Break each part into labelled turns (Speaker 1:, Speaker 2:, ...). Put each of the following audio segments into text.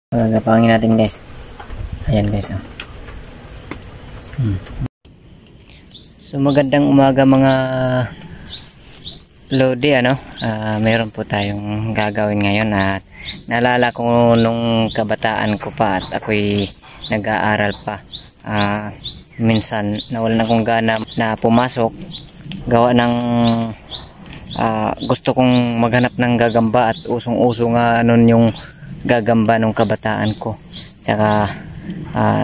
Speaker 1: Gagapangin natin guys. Ayan guys. Oh. So magandang umaga mga Lodi, ano? Meron po tayong gagawin ngayon at naalala ko nung kabataan ko pa at ako'y nag-aaral pa. Minsan nawalan akong gana na pumasok gawa ng gusto kong maghanap ng gagamba at usong-uso nga nun yung gagamba nung kabataan ko. Tsaka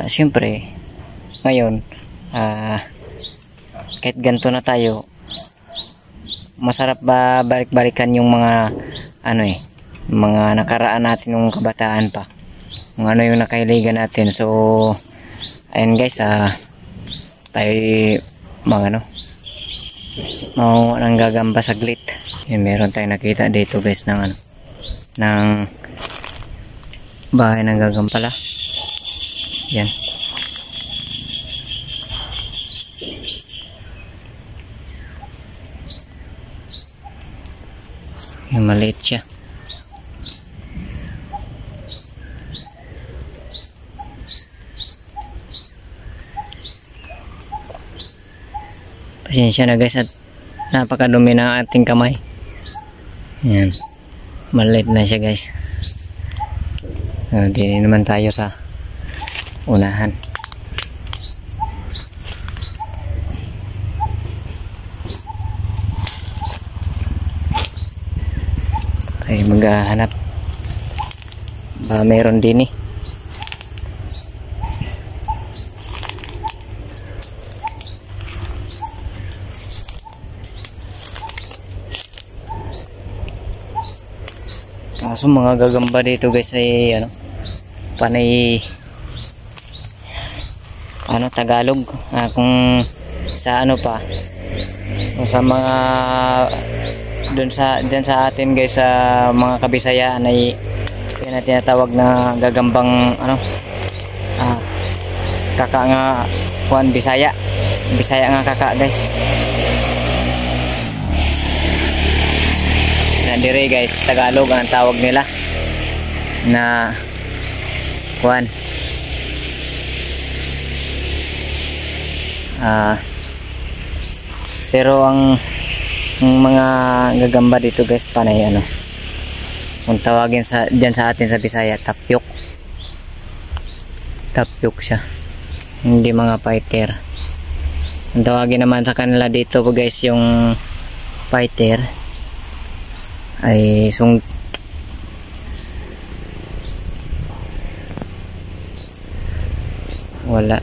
Speaker 1: syempre ngayon kahit ganito na tayo, masarap ba balik-balikan yung mga mga nakaraan natin nung kabataan pa, kung ano yung nakahiligan natin. So ayun guys, tayo mga ng gagamba saglit. Yan, meron tayong nakita dito guys ng ng bahay ng gagambala. Yan. Yung maliit siya. Pasensya na guys at napakadumi ng ating kamay. Yan. Maliit na siya guys. Dito naman tayo sa unahan. Ay maghahanap ba meron din kaso mga gagamba dito guys ay panay Tagalog, kung sa pa kung sa mga dyan sa atin guys, sa mga Kabisayaan ay yan na tinatawag na gagambang kaka nga kuan, Bisaya nga kaka guys. Na dire guys, Tagalog ang tawag nila na kuan. Pero ang mga gagamba dito guys panay kung tawagin dyan sa atin sa Bisaya, tapyok siya, hindi mga fighter. Ang tawagin naman sa kanila dito po guys, yung fighter ay wala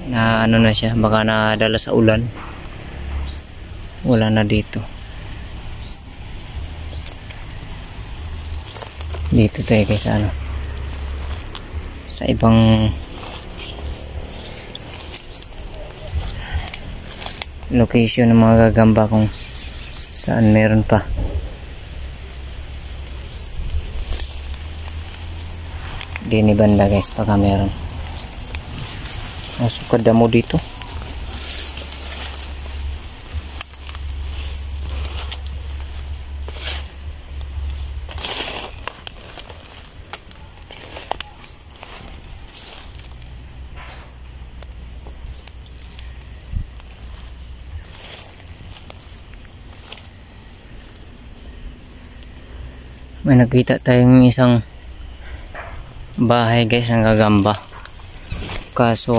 Speaker 1: na na siya, baka nadala sa ulan, wala na dito tayo guys sa ibang location ng mga gagamba kung saan meron pa. Dini banda guys, baka meron. Masukad damo dito. May nakita tayong isang bahay guys ng gagamba, kaso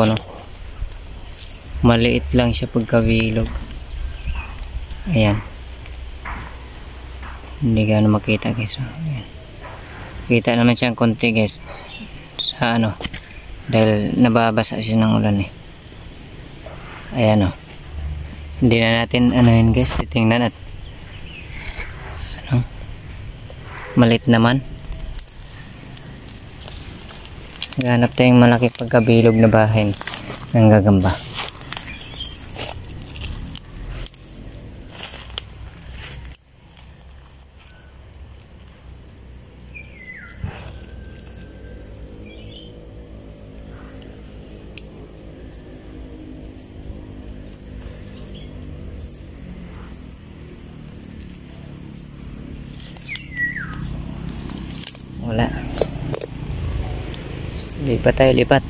Speaker 1: maliit lang siya pagkabilog. Ayan, hindi gano'n makita guys. Ayan. Kita naman siyang konti guys sa dahil nababasa siya ng ulan Ayan hindi na natin yun guys, titingnan at maliit naman. Ganap tayong malaki pagkabilog na bahay ng gagamba. Wala. Lipat tayo, lipat.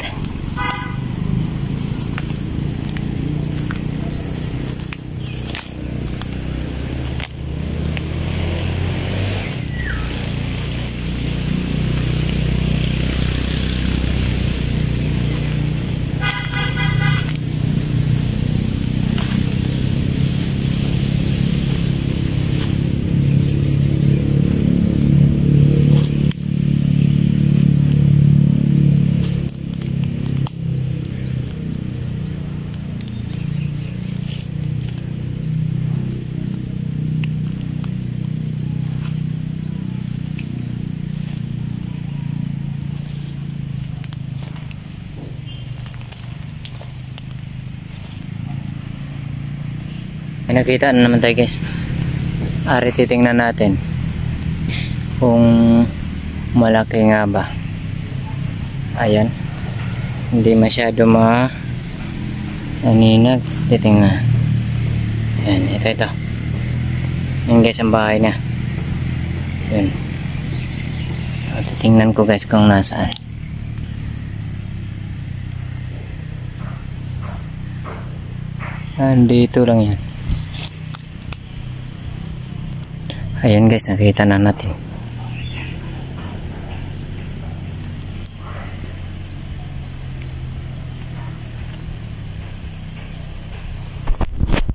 Speaker 1: May nakita na naman tayo guys. Ari, titingnan natin kung malaki nga ba. Ayan, hindi masyado naninag. Titingnan. Ayan, ito. Yan guys ang bahay niya. Yun. Titingnan ko guys kung nasaan. Andito lang yan. Ayan guys, nakita na natin.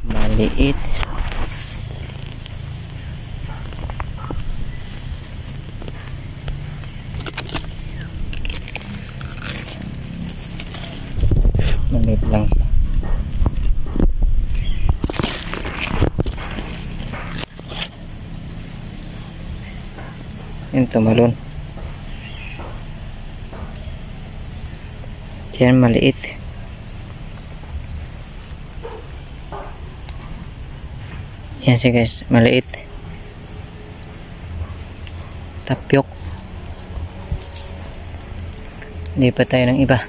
Speaker 1: Maliit. Maliit lang siya. Yan, tumalon. Yan, maliit. Yan siya guys, maliit. Tapyok. Lipat tayo ng iba.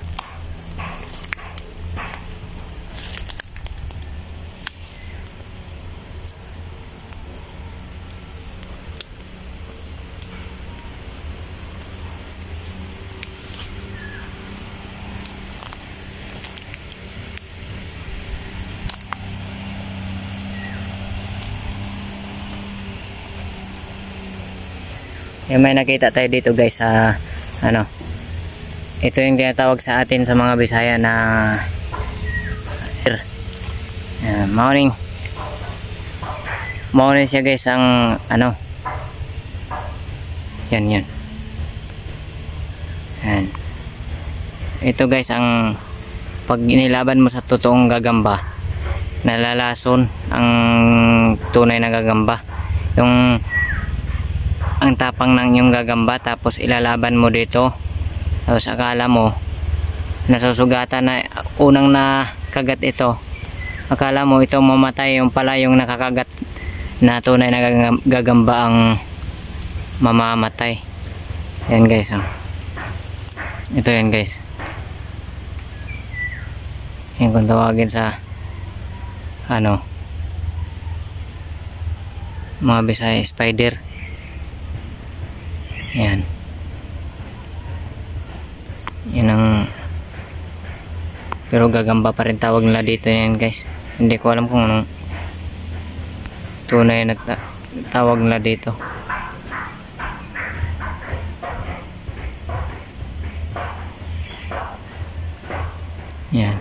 Speaker 1: Yung may nakita tayo dito guys sa ito yung tinatawag sa atin sa mga Bisaya na morning siya guys ang yan. Ito guys ang pag inilaban mo sa totoong gagamba, nalalason ang tunay na gagamba. Yung ang tapang ng yung gagamba, tapos ilalaban mo dito, tapos akala mo nasusugatan na unang nakagat ito, akala mo ito mamatay, yung pala yung nakakagat na tunay na gagamba ang mamamatay. Yan guys, ito yan guys, yan kung tawagin sa mga Bisaya, spider. Yan ang, pero gagamba pa rin tawag nila dito yan guys. Hindi ko alam kung anong tunay na tawag nila dito. Yan,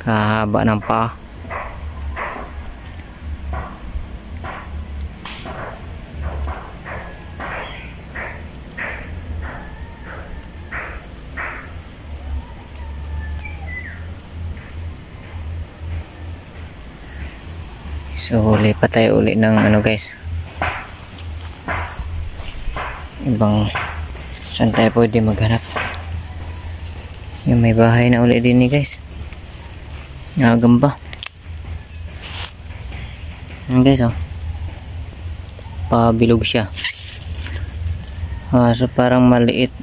Speaker 1: kahaba ng paa. So lipat tayo uli ng guys, ibang saan tayo pwede maghanap. Yung may bahay na uli din guys, gagamba. Yan guys, pabilog siya. So parang maliit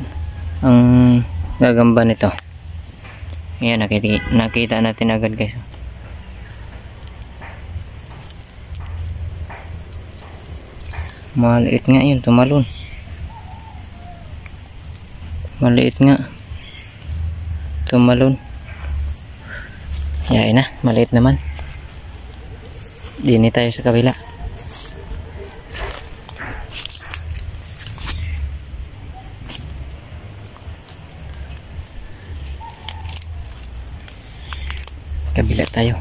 Speaker 1: ang gagamba nito. Ayan, nakita natin agad guys. Maliit nga yun, tumalon. Maliit nga. tumalon. Yain na, maliit naman. Dini tayo sa kabila. Kabila tayo.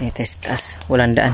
Speaker 1: Dito sa taas, walang daan.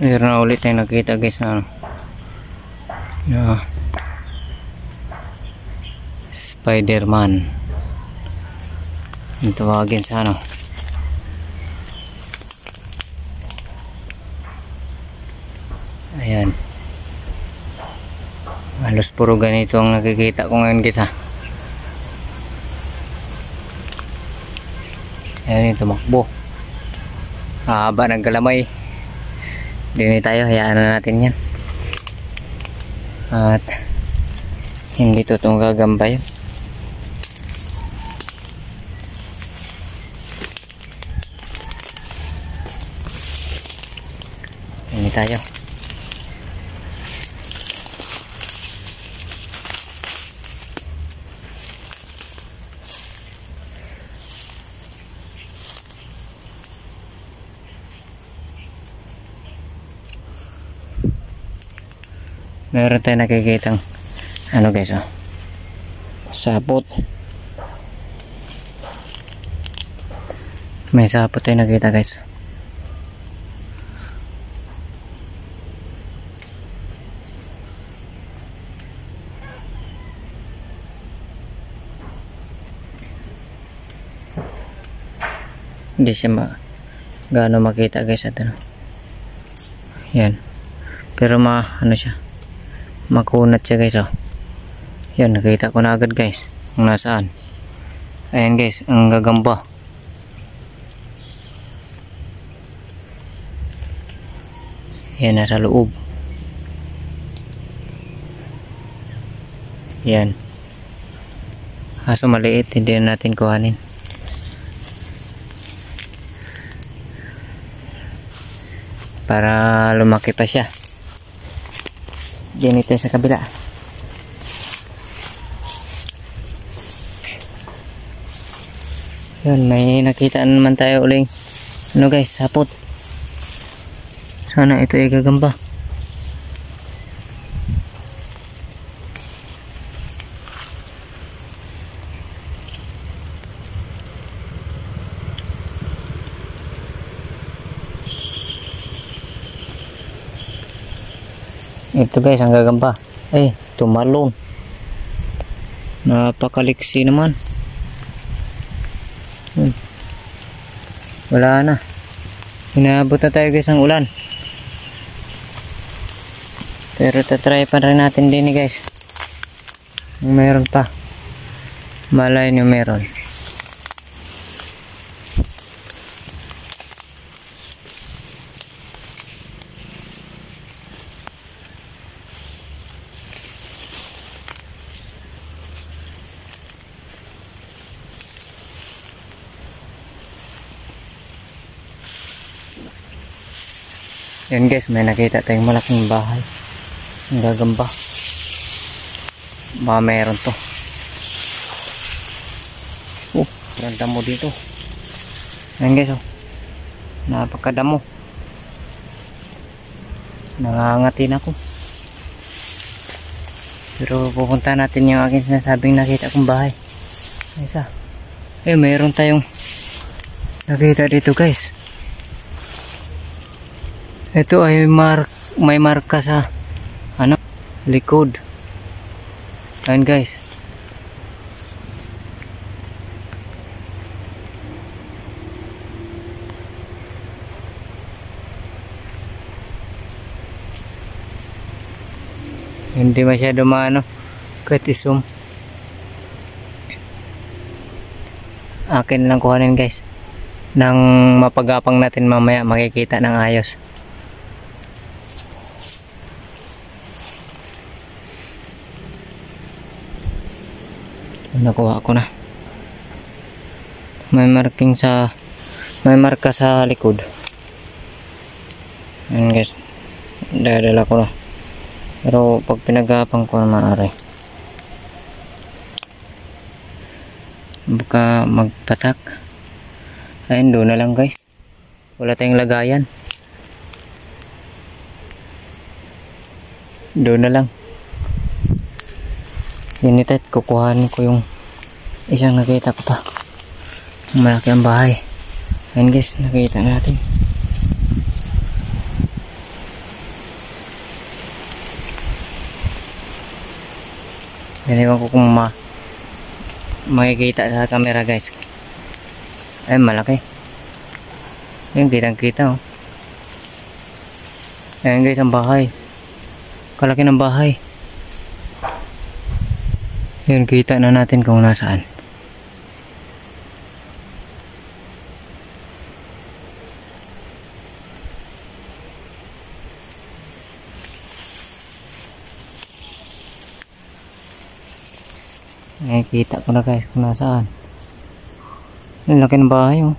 Speaker 1: Meron na ulit tayong nakita guys na Spider-Man ang tawagin sa ayan, halos puro ganito ang nakikita ko ngayon guys ayan, tumakbo, haba ng galamay. Dini tayo, hayaan na natin yan at hindi totoong gagambay. Dini tayo. Meron tayo nakikitang guys sapot. May sapot tayo nakita guys. Hindi siya gaano makita guys at yan, pero siya, makunat siya guys yan, nakita ko na agad guys kung nasaan. Ayan guys, ang gagamba. Yan, nasa loob. Yan, kaso maliit, hindi na natin kuhanin. Para lumaki pa siya. Diyan ito sa kabila. Yan, may nakita naman tayo uling guys, sapot. Sana ito ay gagamba. Ito guys, ang gagamba. Tumalon. Napakaliksi naman. Wala na. Inabot na tayo guys ang ulan. Pero tatry pa rin natin din guys. Meron pa. Malay nyo meron. Yan guys, may nakita tayong malaking bahay. Ang gagamba. Baka meron to. Ganda mo dito. Yan guys, napakadamo. Nangangatin ako. Pero pupunta natin yung aking sinasabing nakita kong bahay. Isa. Mayroon tayong nakita dito guys. Ito ay may marka sa ano, likod. Ayan guys. Hindi masyado maano, kahit isum. Akin lang kuhanin guys, nang mapagapang natin mamaya makikita ng ayos. Nakuha ko na. May marka sa likod. Ayan guys, dadala ko na, pero pag pinagapang ko na maaari baka magpatak. Ayun, doon na lang guys, wala tayong lagayan, doon na lang. Initat, kukuhanin ko yung isang nakita ko pa, malaki ang bahay. Ayun guys, nakita natin. Ewan ko kung makikita sa camera guys. Ay, malaki. Ayun, kitang kita oh. Ayun guys, ang bahay. Kalaki ng bahay. Ayun, kita na natin kung nasaan. Kita ko na guys kung nasaan. Ang laki ng bahay oh.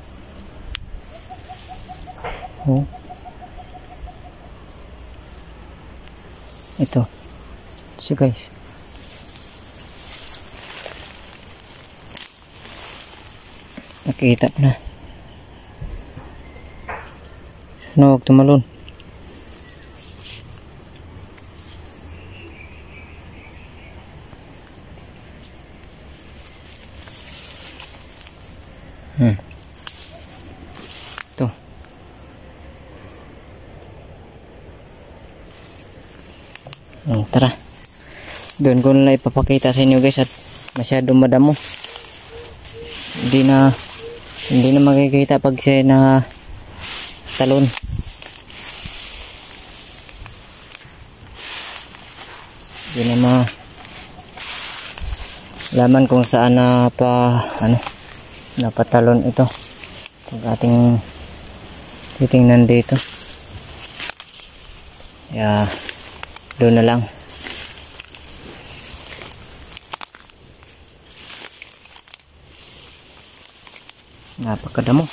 Speaker 1: Oh. Ito. So guys. Nakita ko na. Huwag tumalon. Ito. Tara. Doon ko na ipapakita sa inyo guys, at masyadong madamo. Hindi na makikita pag siya na talon. Hindi na malaman kung saan napatalon ito pag ating titingnan dito. Kaya doon na lang. Napakadamo.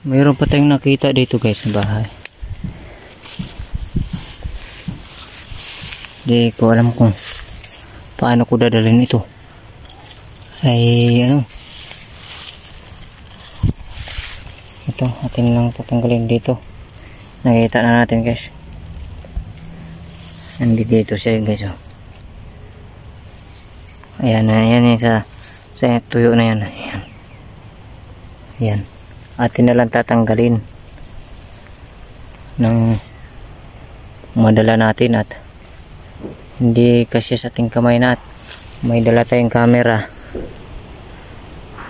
Speaker 1: Mayroon pa tayong nakita dito guys sa bahay. Di ko alam kung paano ko dadalhin ito. Ay ito atin lang tatanggalin dito. Nakita na natin guys. Nandito siya guys oh. Ayan yan sa tuyo na yan. Ayan. Atin na lang tatanggalin ng madala natin at hindi kasi sa ating kamay na, at may dala tayong camera.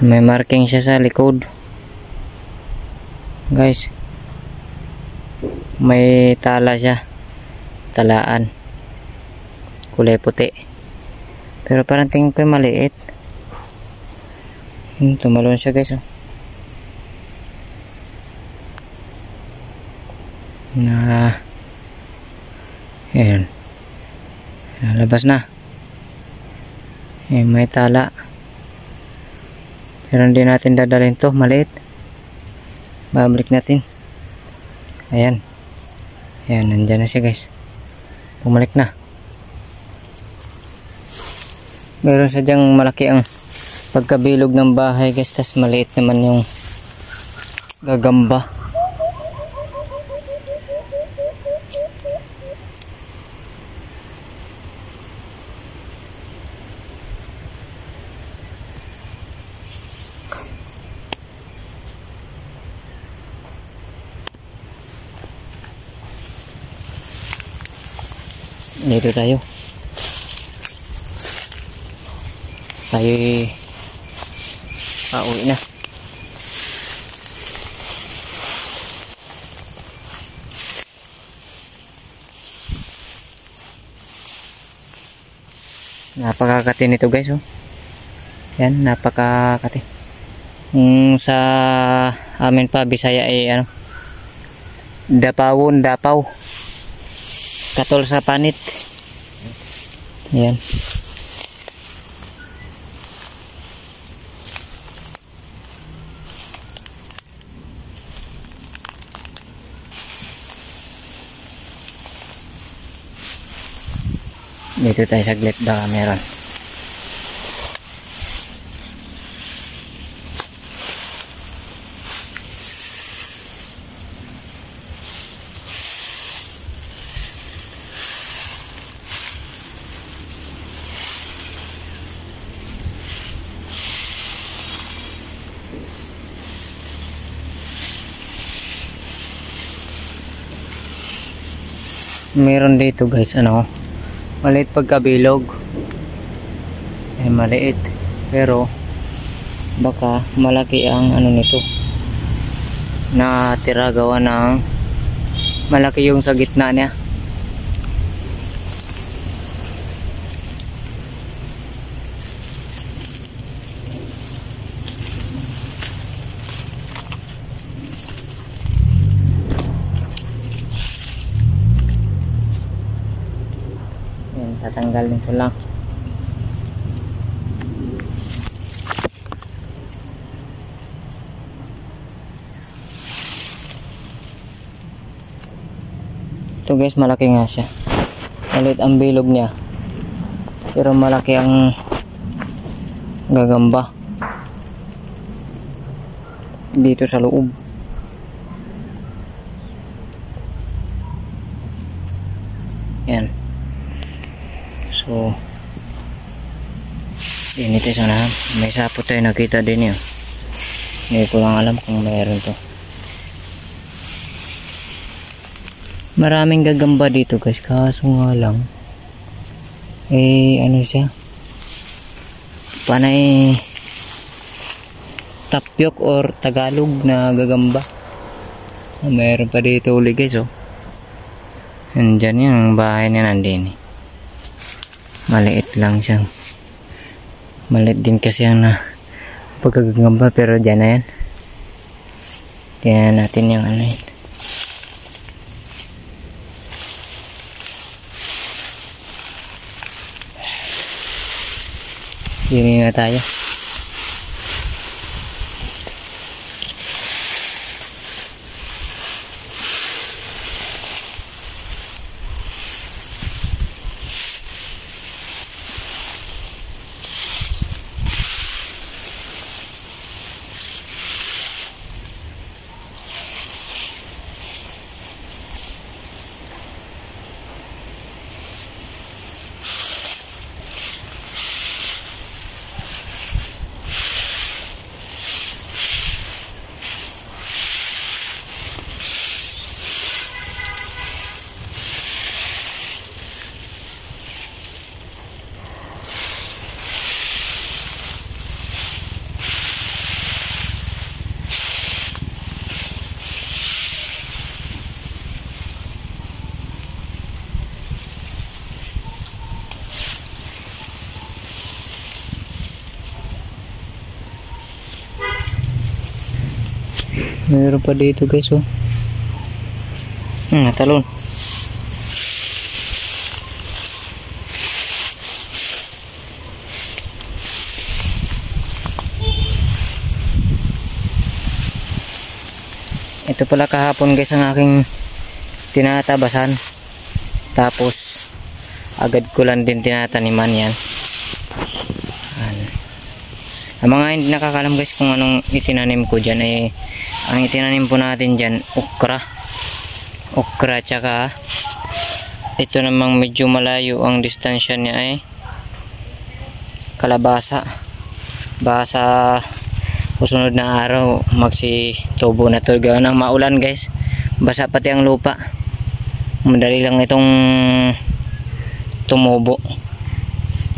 Speaker 1: May marking siya sa likod guys, may tala siya, talaan kulay puti, pero parang tingin ko maliit. Tumalon siya guys oh. Ayan. Labas na. Ayan, may tala. Pero hindi natin dadalhin to, maliit. Babalik natin. Ayan. Ayan, nandyan na siya guys. Bumalik na. Meron sadyang malaki ang pagkabilog ng bahay guys. Tas maliit naman yung gagamba. Dito tayo. Tayo'y pauwi na. Napakakati nito guys, oh. Yan, napakakati. Sa amin pa Bisaya ay ano, dapawon, dapaw. Katol sa panit. Yan. Dito tayo saglit, baka meron. Meron dito guys, ano, maliit pagkabilog. Ay maliit, pero baka malaki ang ano nito na tira, gawa ng malaki yung sa gitna niya. Yan, tatanggalin ko lang. Ito guys, malaki nga siya. Maliit ang bilog niya, pero malaki ang gagamba dito sa loob. Yan. So init sana. May sapot tayo nakita din yun. Hindi ko lang alam kung mayroon to. Maraming gagamba dito guys, kaso nga lang ano siya, panay tapyok or Tagalog na gagamba. Mayroon pa dito uli guys, oh. Nandyan yun ang bahay niya, nandun. Maliit lang siya. Maliit din kasi ang pagkagagamba, pero dyan na yan. Tingnan natin yung ano yun. Hindi na tayo. Mayroon pa dito guys, oh. Natalon. Ito pala kahapon guys ang aking tinatabasan. Tapos agad ko lang din tinataniman yan. Ang mga hindi nakakalam guys kung anong itinanim ko dyan ay ang itinanim po natin dyan okra tsaka ito namang medyo malayo ang distansya niya ay kalabasa. Basa susunod na araw magsitubo na to, gawa ng maulan guys, basa pati ang lupa, madali lang itong tumubo,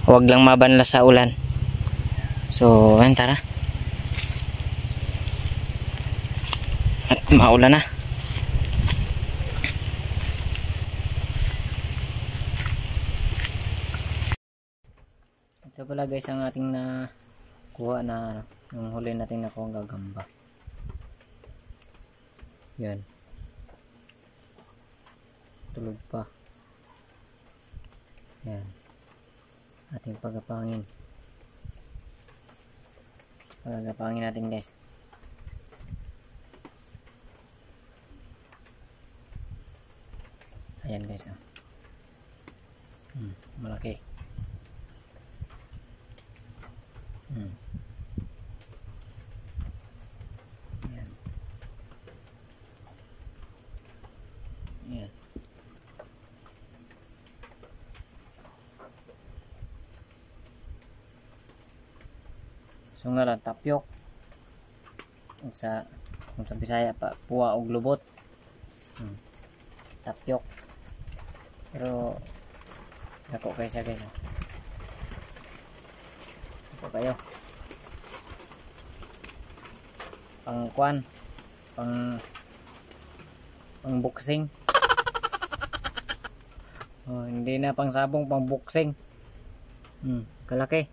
Speaker 1: huwag lang mabanlas sa ulan. So ayun, tara at maulan na. Ito pala guys ang ating na kuha na yung huli natin na kuha gagamba. Yan, tulog pa. Yan ating pagapangin natin guys. Ayan guys, oh. Malaki. Ayan. Ayan. So nga lang tapyok sa Bisaya pa puwa og lubot. Tapyok pero dako kaysa guys, dako kayo pang kwan pang boxing. Hindi na pang sabong, pang boxing. Kalaki.